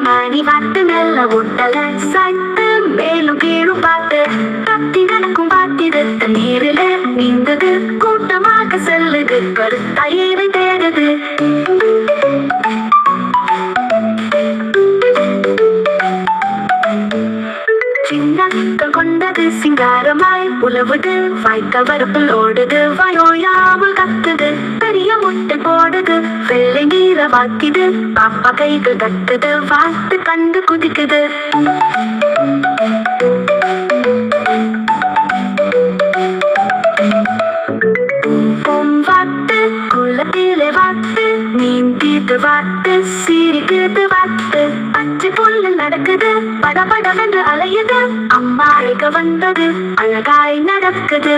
மணி வாட்டு நல்ல ஒட்டல சாய்த்து மேலும் கீழும் பார்த்து தத்தி நடக்கும் பார்த்திது தண்ணீரில நீந்தது கூட்டமாக செல்லுது கருத்தாயிரை தேடுது சின்னங்கள் கொண்டது சிங்காரமாய் உழவுது வாய்க்க வரப்பில் ஓடுது வாயோயாமல் கத்துது பெரிய முட்டை போடுது வெள்ளை நீர வாக்கிது பாப்பா கைகள் தட்டுது வாத்து கண்டு குதிக்குது வாத்து குளத்திலே வாத்து நீந்திட்டு வாத்து சிரிக்குது வாத்து பச்சை புல்லு நடக்குது படபடவென்று அலையுது அம்மா அழைக்க வந்தது அழகாய் நடக்குது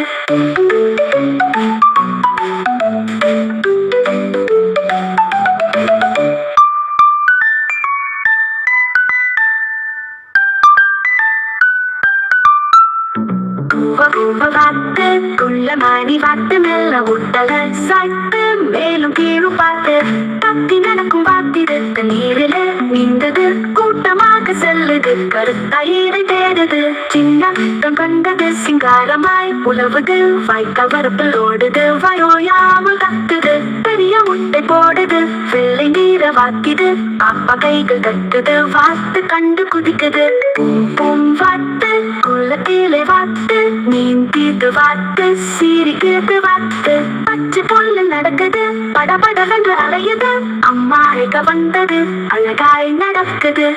வாத்து குள்ள மணி வாத்து மெல்ல ஒட்டல சாய்த்து மேலும் கீழும் பார்த்து தத்தி நடக்கும் பார்த்திது நீரில நீந்தது கூட்டமாக செல்லுது கருத்தாயிரை தேடுது சின்னம் கண்டது சிங்காரமாய் உழவுது வாய்க்க வரப்பில் ஓடுது வாயோயாமல் கத்துது பெரிய முட்டை போடுது வெள்ளை நீர வாக்கிது பாப்பா கைகள் தட்டுது வாத்து கண்டு குதிக்குது வாத்து குளத்திலே வாத்து நீந்திட்டு வாத்து சிரிக்குது வாத்து பச்சை புல்லு நடக்குது படபடவென்று அலையுது அம்மா அழைக்க வந்தது அழகாய் நடக்குது